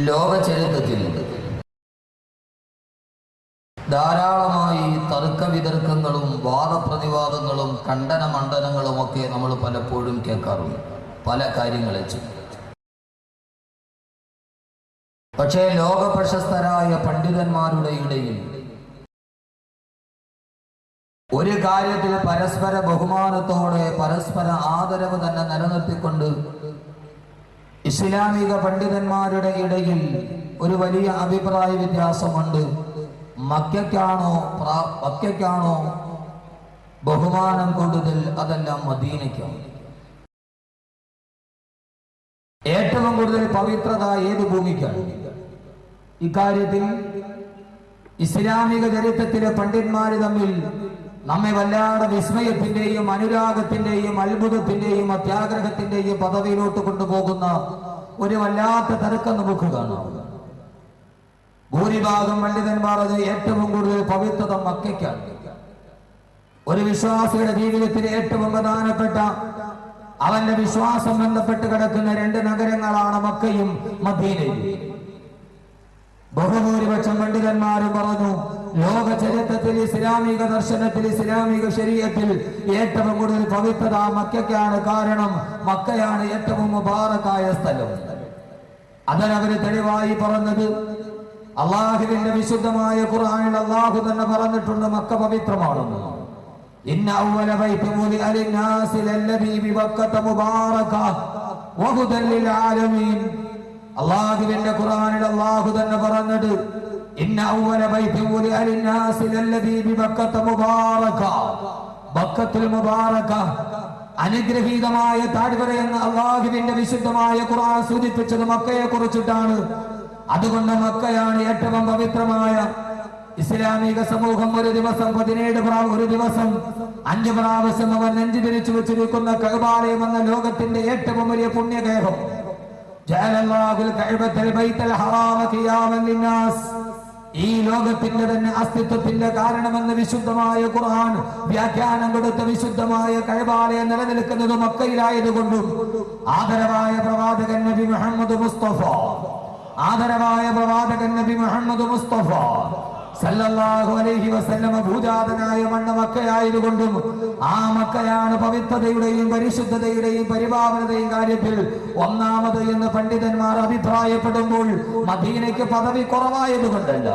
ലോക ചരിത്രത്തിൽ ധാരാളമായി തർക്ക വിതർക്കങ്ങളും വാദപ്രതിവാദങ്ങളും ഖണ്ഡന മണ്ഡനങ്ങളുമൊക്കെ നമ്മൾ പലപ്പോഴും കേൾക്കാറുണ്ട് പല കാര്യങ്ങളെ ചൊല്ലി. പക്ഷേ ലോക പ്രശസ്തരായ പണ്ഡിതന്മാരുടെ ഇടയിൽ ഒരു കാര്യത്തിൽ പരസ്പര ബഹുമാനത്തോടെ പരസ്പര ആദരവ് തന്നെ നിലനിർത്തിക്കൊണ്ട് ഇസ്ലാമിക പണ്ഡിതന്മാരുടെ ഇടയിൽ ഒരു വലിയ അഭിപ്രായ വ്യത്യാസമുണ്ട്. മക്കയ്ക്കാണോ ബഹുമാനം കൂടുതൽ, അതെല്ലാം മദീനയ്ക്കാണ്. ഏറ്റവും കൂടുതൽ പവിത്രത ഏത് ഭൂമിക്കാണ്? ഇക്കാര്യത്തിൽ ഇസ്ലാമിക ചരിത്രത്തിലെ പണ്ഡിതന്മാർ തമ്മിൽ നമ്മെ വല്ലാതെ വിസ്മയത്തിന്റെയും അനുരാഗത്തിന്റെയും അത്ഭുതത്തിന്റെയും അത്യാഗ്രഹത്തിന്റെയും പദവിയിലോട്ട് കൊണ്ടുപോകുന്ന ഒരു വല്ലാത്ത തർക്കം നമുക്ക് കാണാം. ഭൂരിഭാഗം പണ്ഡിതന്മാർ അത് ഏറ്റവും കൂടുതൽ പവിത്രത മക്കയ്ക്കാണ്. ഒരു വിശ്വാസിയുടെ ജീവിതത്തിലെ ഏറ്റവും പ്രധാനപ്പെട്ട അവന്റെ വിശ്വാസം ബന്ധപ്പെട്ട് കിടക്കുന്ന രണ്ട് നഗരങ്ങളാണ് മക്കയും മദീനയും. ബഹുഭൂരിപക്ഷം പണ്ഡിതന്മാരും പറഞ്ഞു, ലോക ചരിത്രത്തിൽ ഇസ്ലാമിക ദർശനത്തിൽ ഇസ്ലാമിക ശരീഅത്തിൽ ഏറ്റവും കൂടുതൽ പവിത്രത മക്കയ്ക്കാണ്. കാരണം മക്കയാണ് ഏറ്റവും മുബാറക്കായ സ്ഥലം. അതിനവര് തെളിവായി പറഞ്ഞത് അള്ളാഹുവിന്റെ വിശുദ്ധമായ ഖുർആനിൽ അള്ളാഹു തന്നെ പറഞ്ഞിട്ടുണ്ട് മക്ക പവിത്രമാണെന്ന്. ഇന്ന അവ്വല ബൈത്തിൻ വുദിഅ ലിന്നാസി ലല്ലദീ ബിബക്കത മുബാറക വഹുദൻ ലിൽ ആലമീൻ. അള്ളാഹുവിന്റെ ഖുർആനിൽ അള്ളാഹു തന്നെ പറഞ്ഞത് ഇന്ന അവ്വല ബൈത്തിൻ വുദിഅ ലിന്നാസി ലല്ലദീ ബിബക്കത മുബാറക. ബക്കത്തുൽ മുബാറക, അനുഗ്രഹീതമായ താഴ്വര എന്ന് അള്ളാഹുവിന്റെ വിശുദ്ധമായ ഖുർആൻ സൂചിപ്പിച്ചത് മക്കയെ കുറിച്ചിട്ടാണ്. അതുകൊണ്ട് മക്കയാണ് ഏറ്റവും പവിത്രമായ. ഇസ്ലാമിക സമൂഹം ഒരു ദിവസം 17 5 പ്രാവശ്യം അവർ നെഞ്ചു തിരിച്ചു വെച്ചിരിക്കുന്ന കഅബാലയം എന്ന ലോകത്തിന്റെ ഏറ്റവും വലിയ പുണ്യഗേഹം. ഈ ലോകത്തിന്റെ തന്നെ അസ്തിത്വത്തിന്റെ കാരണമെന്ന് വിശുദ്ധമായ ഖുർആൻ വ്യാഖ്യാനം കൊടുത്ത വിശുദ്ധമായ കഅബാലയം നിലനിൽക്കുന്നത് മക്കയിലായതുകൊണ്ടും ആദരവായ പ്രവാചകൻ നബി മുഹമ്മദ് മുസ്തഫ സല്ലല്ലാഹു അലൈഹി വസല്ലമ ഭൂജാതനായ മണ്ണ് മക്കയായതുകൊണ്ടും ആ മക്കയാണ് പവിത്രതയുടെയും പരിശുദ്ധതയുടെയും പരിപാവനതയും കാര്യത്തിൽ ഒന്നാമത് എന്ന് പണ്ഡിതന്മാർ അഭിപ്രായപ്പെടുമ്പോൾ മദീനയ്ക്ക് പദവി കുറവായതുകൊണ്ടല്ല,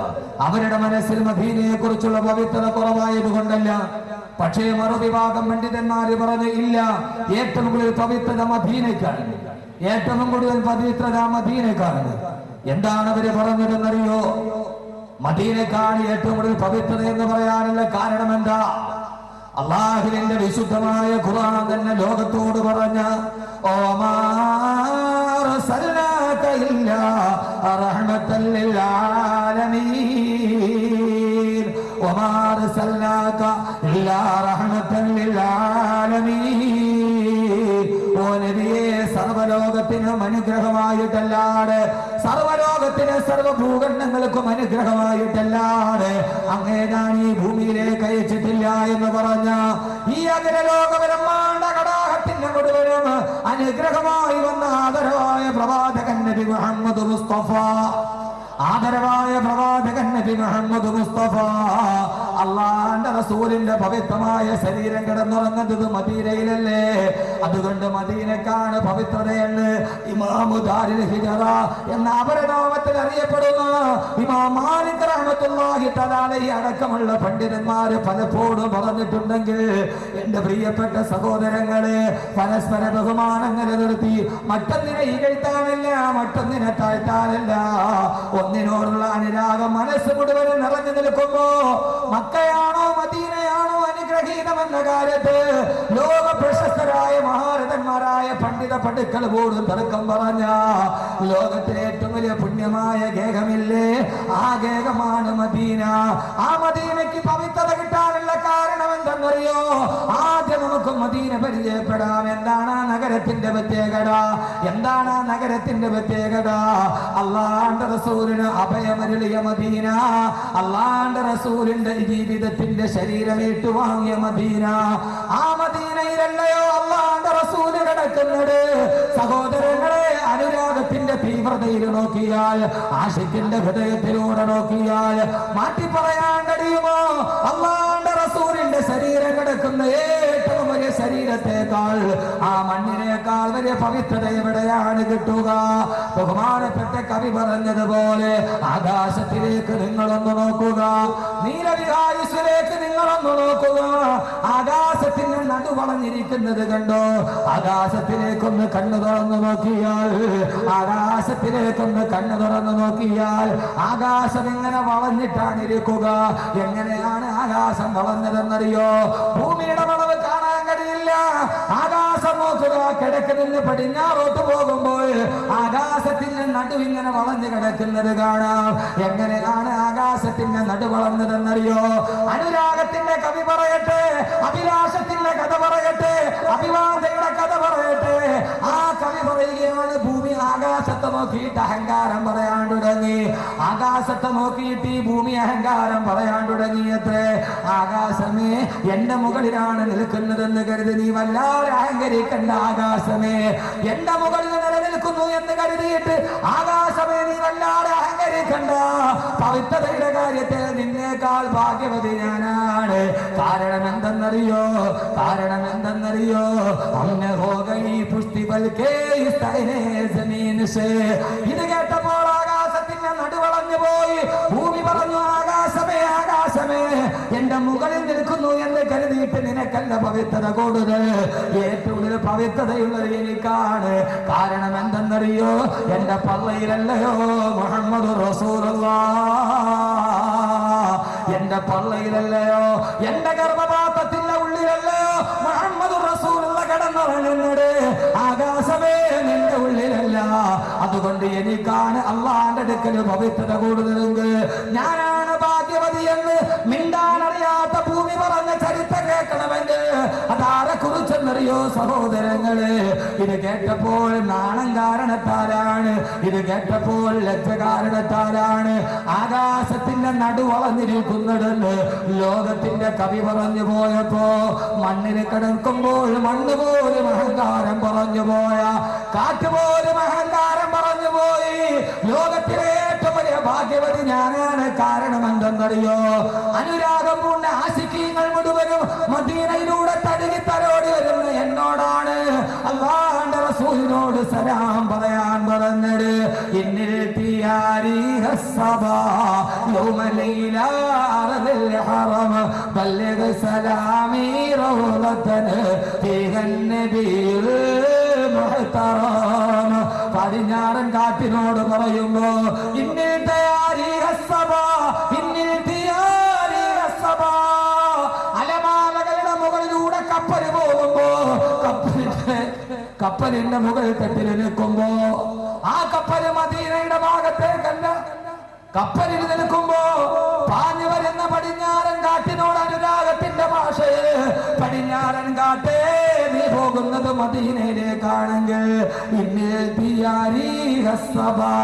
അവരുടെ മനസ്സിൽ മദീനയെ കുറിച്ചുള്ള പവിത്രത കുറവായതുകൊണ്ടല്ല. പക്ഷേ മറുവിഭാഗം പണ്ഡിതന്മാര് പറഞ്ഞു ഇല്ല, ഏറ്റവും കൂടുതൽ പവിത്രത മദീനയ്ക്കാണ്. ഏറ്റവും കൂടുതൽ പവിത്രത മദീനയ്ക്കാണ്. എന്താണ് അവര് പറഞ്ഞതെന്നറിയോ? മദീനക്കാണ് ഏറ്റവും കൂടുതൽ പവിത്രത എന്ന് പറയാനുള്ള കാരണം എന്താ? അള്ളാഹുവിന്റെ വിശുദ്ധമായ ഖുർആൻ തന്നെ ലോകത്തോട് പറഞ്ഞ സർവലോകത്തിനും അനുഗ്രഹമായിട്ടല്ലാതെ, സർവലോകത്തിന് സർവഭൂഖണ്ഡങ്ങൾക്കും അനുഗ്രഹമായിട്ടല്ലാതെ അങ്ങേ ഞാൻ ഈ ഭൂമിയിലേക്ക് അയച്ചിട്ടില്ല എന്ന് പറഞ്ഞ ഈ അഖിലലോക ബ്രഹ്മാണ്ഡ കടാഹത്തിന്റെ മുഴുവനും അനുഗ്രഹമായി വന്ന ആദരവായ പ്രവാചകൻ നബി മുഹമ്മദ് മുസ്തഫ. ആദരവായ പ്രവാചകൻ നബി മുഹമ്മദ് മുസ്തഫ അള്ളാന്റെ റസൂലിന്റെ പവിത്രമായ ശരീരം കിടന്നുറങ്ങുന്നത് മദീനയിലല്ലേ? അതുകൊണ്ട് മദീനക്കാണ് പവിത്രതയെന്ന് ഇമാമു ദാരിൽ ഹിജറ എന്ന അപരനാമത്തിൽ അറിയപ്പെടുന്ന ഇമാം മാലിക് റഹ്മത്തുള്ളാഹി തആല അടക്കമുള്ള പണ്ഡിതന്മാര് പലപ്പോഴും പറഞ്ഞിട്ടുണ്ടെങ്കിൽ എന്റെ പ്രിയപ്പെട്ട സഹോദരങ്ങളെ, പരസ്പര ബഹുമാനം നിലനിർത്തി മറ്റൊന്നിനെ ഇകഴ്ത്താനല്ല, മറ്റൊന്നിനെ താഴ്ത്താനല്ല, ഒന്നിനോടുള്ള അനുരാഗം മനസ്സ് മുഴുവനും നിറഞ്ഞു നിൽക്കുമ്പോ മക്കയാണോ മദീനയാണോ അനുഗ്രഹീതമെന്ന കാര്യത്ത് ലോക പ്രശസ്തരായ മഹാരഥന്മാരായ പണ്ഡിത പടുക്കൾ പോലും തർക്കം പറഞ്ഞ ലോകത്തിലെ ഏറ്റവും വലിയ പുണ്യമായ ഗേഹമില്ലേ? ആ ഗേഹമാണ് മദീന. ആ മദീനയ്ക്ക് പവിത്രത കിട്ടാനുള്ള കാരണം എന്തെന്നറിയോ? ആദ്യം നമുക്ക് മദീന പരിചയപ്പെടാം. എന്താണ് ആ നഗരത്തിന്റെ പ്രത്യേകത? എന്താണ് ആ നഗരത്തിന്റെ പ്രത്യേകത? അള്ളാന്റെ റസൂലിന് അഭയമരുളിയ മദീന, അള്ളാന്റെ റസൂലിന്റെ ജീവിതത്തിന്റെ ശരീരം ഏറ്റുവാങ്ങിയ മദീന. ആ മദീനയിലല്ലയോ അള്ളാന്റെ റസൂല് കിടക്കുന്നത്. സഹോദരങ്ങളെ, അനുരാഗത്തിന്റെ തീവ്രതയിൽ നോക്കിയാൽ, ആശിക്കിന്റെ ഹൃദയത്തിലൂടെ നോക്കിയാൽ മാറ്റി പറയാൻ കഴിയുമോ? അല്ലാഹുവിന്റെ റസൂലിന്റെ ശരീരം കിടക്കുന്ന ഏറ്റവും വലിയ ശരീരത്തെക്കാൾ, ആ മണ്ണിനേക്കാൾ വലിയ പവിത്രത എവിടെയാണ് കിട്ടുക? ബഹുമാനപ്പെട്ട കവി പറഞ്ഞതുപോലെ, ആകാശത്തിലേക്ക് നിങ്ങളൊന്ന് നോക്കുക, നീലവിഹായുസിലേക്ക് നിങ്ങളൊന്ന് നോക്കുക. ആകാശത്തിന് നടുവളഞ്ഞിരിക്കുന്നത് കണ്ടോ? ആകാശത്തിലേക്കൊന്ന് കണ്ണു തുറന്നു നോക്കിയാൽ, ആകാശത്തിലേക്കൊന്ന് കണ്ണു തുറന്നു നോക്കിയാൽ ആകാശം എങ്ങനെ വളഞ്ഞിട്ടാണ് ഇരിക്കുക? എങ്ങനെയാണ് ആകാശം വളഞ്ഞതെന്നറിയോ? ഭൂമിയുടെ വളവ് കാണാൻ കഴിയില്ല. ആകാശം നോക്കുക, കിഴക്ക് നിന്ന് പടിഞ്ഞാറോട്ട് പോകുമ്പോൾ ആകാശത്തിന്റെ നടുവിങ്ങനെ വളഞ്ഞു കിടക്കുന്നത് കാണാം. എങ്ങനെയാണ് ആകാശത്തിന്റെ നടു വളർന്നതെന്നറിയോ? അനുരാഗത്തിന്റെ കവി പറയട്ടെ, അഭിലാഷത്തിന്റെ കഥ പറയട്ടെ, അഭിവാദയുടെ കഥ പറയട്ടെ. ആ കവി പറയുകയാണ്, ഭൂമി ആകാശത്തെ നോക്കിയിട്ട് അഹങ്കാരം പറയാൻ തുടങ്ങി. ആകാശത്തെ നോക്കിയിട്ട് ഈ ഭൂമി അഹങ്കാരം പറയാൻ തുടങ്ങിയത്രേ. ആകാശമേ, എന്റെ മുകളിലാണ് നിൽക്കുന്നതെന്ന് കരുതി നീ വല്ലാതെ അഹങ്കരിക്കണ്ട. ആകാശമേ, എന്റെ മുകളിൽ നിലനിൽക്കുന്നു എന്ന് കരുതിയിട്ട് ആകാശമേ നീ വല്ലാതെ അഹങ്കരിക്കണ്ട. പവിത്രതയുടെ കാര്യത്തിൽ നിന്നേക്കാൾ ഭാഗ്യവതി ഞാനാണ്. കാരണം എന്തെന്നറിയോ? കാരണം എന്തെന്നറിയോ? അമ്മ ഹോഗയി പുഷ്ടി ബൽക്കേ ജമീൻ സേ. ഇത് കേട്ടപ്പോൾ ആകാശത്തിന്റെ നടുവളഞ്ഞു പോയി. ഭൂമി പറഞ്ഞു, ആകാശമേ, ആകാശമേ, എന്റെ മുകളിൽ നിൽക്കുന്നു എന്ന് കരുതിയിട്ട് നിനക്കല്ല പവിത്രത കൂടുതൽ. ഏറ്റവും പവിത്രതയുള്ളത് എനിക്കാണ്. കാരണം എന്തെന്നറിയോ? എന്റെ പള്ളയിലല്ലയോ മുഹമ്മദ് റസൂലുള്ളാഹ്, എന്റെ പള്ളയിലല്ലയോ, എന്റെ ഗർഭപാത്രത്തിന്റെ ഉള്ളിലല്ലയോ മുഹമ്മദ് റസൂലുള്ളാഹ് കിടന്നുറങ്ങുന്നത്. ആകാശമേ, നിന്റെ ഉള്ളിലല്ല. അതുകൊണ്ട് എനിക്കാണ് അള്ളാന്റെ അടുക്കൽ പവിത്രത കൂടുതലെങ്കിൽ ഞാനാണ് ഭാഗ്യവതി എന്ന് മിണ്ടാനറിയാത്ത ഭൂമി പറഞ്ഞ ചരിത്രം കേൾക്കണമെങ്കിൽ അതാരെ കുറിച്ചെന്നറിയോ സഹോദരങ്ങള്? ഇത് കേട്ടപ്പോൾ നാണം കാരണത്താലാണ്, ഇത് കേട്ടപ്പോൾ ലജ്ജ കാരണത്താലാണ് ആകാശത്തിന്റെ നടുവളഞ്ഞിരിക്കുന്നതെന്ന് ലോകത്തിന്റെ കവി പറഞ്ഞു പോയപ്പോ, മണ്ണിൽ കിടക്കുമ്പോൾ മണ്ണ് പോലും അഹങ്കാരം പറഞ്ഞു പോയ, കാറ്റ് പോലും അഹങ്കാരം പറഞ്ഞു പോയി. ലോകത്തിലെ ഏറ്റവും വലിയ ഭാഗ്യവതി ഞാനാണ്. കാരണം എന്തെന്നറിയോ? അനുരാഗം പൂണ്ട ആശിക്കീങ്ങൾ മുഴുവനും മദീനയിലൂടെ തടുകി തലോടി വരുന്ന എന്നോടാണ് അല്ലാഹുവിന്റെ റസൂലിനോട് സലാം പറയാൻ പറഞ്ഞത്. ഇന്നിൽ തിയാരി ഹസ്സബാ യൗമ ലൈലാ അർദിൽ ഹറം ബല്ലഗ സലാമി റൗളതൻ ഫീഹൻ നബിയുൽ മുഹ്തറം. പടിഞ്ഞാറൻ കാറ്റിനോട് പറയുമ്പോ, ഇന്നിൽ തയാരി ഹസ്സബാ, ഇന്നിൽ തിയാരി ഹസ്സബാ. അലമാലകളുടെ മുകളിലൂടെ കപ്പൽ പോകുമ്പോ, കപ്പലിന്റെ മുകൾ തട്ടിൽ നിൽക്കുമ്പോ, ആ കപ്പല് മദീനയുടെ ഭാഗത്തേക്കല്ല, കപ്പലിൽ നിൽക്കുമ്പോ പാഞ്ഞു വരുന്ന പടിഞ്ഞാറൻ കാറ്റിനോട് അനുരാഗത്തിന്റെ ഭാഷയെ, പടിഞ്ഞാറൻ കാറ്റേ നീ പോകുന്നത് മദീനയിലേക്കാണെങ്കിൽ, ഇന്നിൽ തിയാരി ഹസ്സബാ,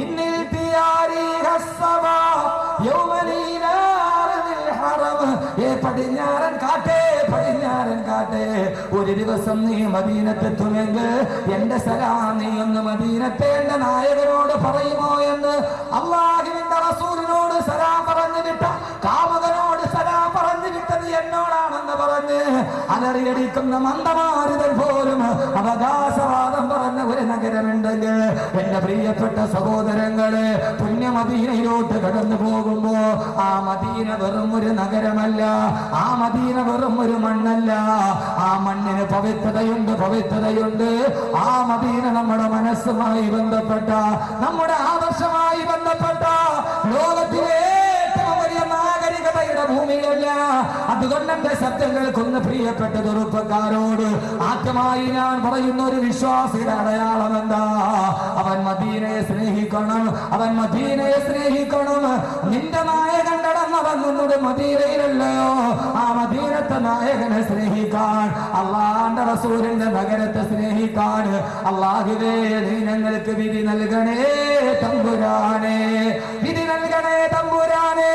ഇന്നിൽ തിയാരി ഹസ്സബാ യൗമ ലൈലാ അർദിൽ ഹറം. പടിഞ്ഞാറൻ കാറ്റേ, പടിഞ്ഞാറൻ കാറ്റേ, ഒരു ദിവസം നീ മദീനത്തെത്തുമെങ്കിൽ എന്റെ സലാം നീ ഒന്ന് മദീനത്തെ എന്റെ നായകനോട് പറയുമോ എന്ന് അല്ലാഹുവിന്റെ റസൂലിനോട് സലാം പറഞ്ഞു വിട്ട കാമകനോട് സലാം പറഞ്ഞു വിട്ടത് എന്നോടാണെന്ന് പറഞ്ഞ് അലറിയടിക്കുന്ന മന്ദമാരുതൽ പോലും അവകാശവാദം പറഞ്ഞ ഒരു നഗരമുണ്ടെങ്കിൽ, എന്റെ പ്രിയപ്പെട്ട സഹോദരങ്ങളെ, പുണ്യ മദീനയിലോട്ട് കടന്നു പോകുമ്പോ ആ മദീന വെറും ഒരു നഗരമല്ല, ആ മദീന വെറും ഒരു മണ്ണല്ല. ആ മണ്ണിന് പവിത്രതയുണ്ട്, പവിത്രതയുണ്ട്. ആ മദീന നമ്മുടെ മനസ്സുമായി ബന്ധപ്പെട്ട, നമ്മുടെ ആദർശമായി ബന്ധപ്പെട്ട ലോകത്തിലെ ഏറ്റവും വലിയ നാഗരികതയുടെ ഭൂമിയല്ല. അതുകൊണ്ട് എന്റെ ശബ്ദം കേൾക്കുന്ന പ്രിയപ്പെട്ട ചെറുപ്പക്കാരോട് ആദ്യമായി ഞാൻ പറയുന്ന ഒരു വിശ്വാസിയുടെ അടയാളം എന്താ? അവൻ മദീനയെ സ്നേഹിക്കണം, അവൻ മദീനയെ സ്നേഹിക്കണം. നിന്റെ നായകൻ കടന്നവന്നത് മദീനയിലല്ലയോ? ആ മദീനത്തെ നായകനെ സ്നേഹിക്കാൻ, അള്ളാന്റെ റസൂലിന്റെ നഗരത്തെ സ്നേഹിക്കാൻ അല്ലാഹുവേ നീ ഞങ്ങൾക്ക് വിധി നൽകണേ തമ്പുരാനെ, വിധി നൽകണേ തമ്പുരാനെ.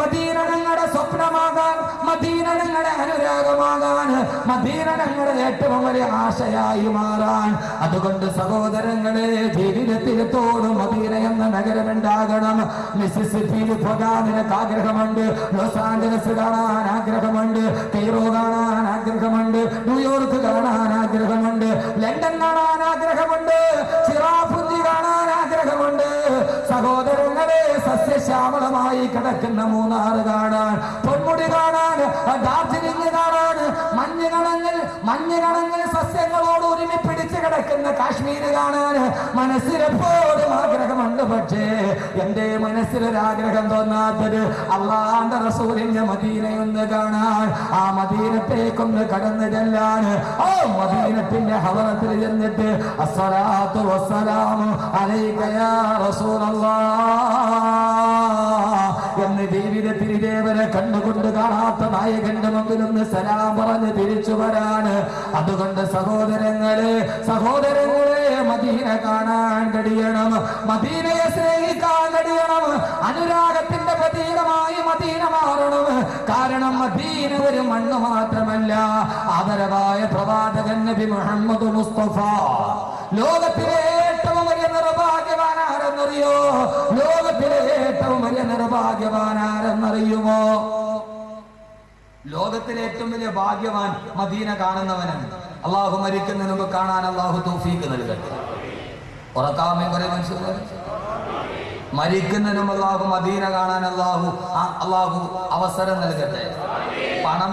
മദീന ഞങ്ങളുടെ സ്വപ്നമാകാൻ, മദീന ഞങ്ങളുടെ അനുരാഗം ഭാഗമാകാൻ, മദീന ഞങ്ങളുടെ ഏറ്റവും വലിയ ആശയായി മാറാൻ. അതുകൊണ്ട് സഹോദരങ്ങളെ, ജീവിതത്തിൽ തോടും മദീന എന്ന നഗരമുണ്ടാകണം. മിസിസിപ്പിയിൽ പോകാൻ നിനക്ക് ആഗ്രഹമുണ്ട്, ലോസ് ആഞ്ചലസ് കാണാൻ ആഗ്രഹമുണ്ട്, കെയ്റോ കാണാൻ ആഗ്രഹമുണ്ട്, ന്യൂയോർക്ക് കാണാൻ ആഗ്രഹമുണ്ട്, ലണ്ടൻ കാണാൻ ആഗ്രഹമുണ്ട്, ചിറാപുഞ്ചി കാണാൻ ആഗ്രഹമുണ്ട്. സഹോദരങ്ങളെ, സസ്യശ്യാമളമായി കിടക്കുന്ന മൂന്നാർ കാണാൻ, പൊന്മുടി കാണാൻ, ഡാർജിലിംഗ് കാണാൻ, മഞ്ഞുകണങ്ങിൽ സസ്യങ്ങളോട് ഒരുമി പിടിച്ച് കിടക്കുന്ന കാശ്മീർ കാണാൻ മനസ്സിലെപ്പോഴും ആഗ്രഹമുണ്ട്. പക്ഷേ എന്റെ മനസ്സിലൊരാഗ്രഹം തോന്നാത്തത് അള്ളാന്റെ റസൂലിന്റെ മദീനയൊന്ന് കാണാൻ, ആ മദീനത്തേക്കൊന്ന് കടന്നു ചെല്ലാൻ, ആ മദീനത്തിന്റെ ഹവറത്തിൽ ചെന്നിട്ട് അസ്സലാത്തു വസ്സലാമു അലൈക യാ റസൂലല്ലാഹ് എന്ന് ജീവിതത്തിൽ ഇതേവരെ കണ്ടുകൊണ്ട് കാണാത്ത നായകന്റെ മുമ്പിലൊന്ന് സലാം പറഞ്ഞ് തിരിച്ചു വരാൻ. അതുകൊണ്ട് സഹോദരങ്ങളെ, മദീന കാണാൻ കഴിയണം, മദീനയെ സ്നേഹിക്കാൻ കഴിയണം, അനുരാഗത്തിന്റെ പ്രതീകമായി മദീന മാറണം. കാരണം മദീന ഒരു മണ്ണ് മാത്രമല്ല, ആദരവായ പ്രവാചകൻ നബി മുഹമ്മദ് മുസ്തഫ. ലോകത്തിലെ ഏറ്റവും വലിയ നിർഭാഗ്യവാൻ ആരെന്നറിയോ? ലോകത്തിലെ ഏറ്റവും വലിയ നിർഭാഗ്യവാൻ ആരെന്നറിയുമോ? ലോകത്തിലെ ഏറ്റവും വലിയ ഭാഗ്യവാൻ മദീന കാണുന്നവനാണ്. അള്ളാഹു മരിക്കുന്നതിന് മുമ്പ് കാണാൻ അള്ളാഹു തൗഫീഖ് നൽകട്ടെ. ഉറക്കാമേ കുറെ മനുഷ്യർ മരിക്കുന്നതിനും അള്ളാഹു മദീന കാണാൻ അള്ളാഹു അവസരം നൽകട്ടെ. പണം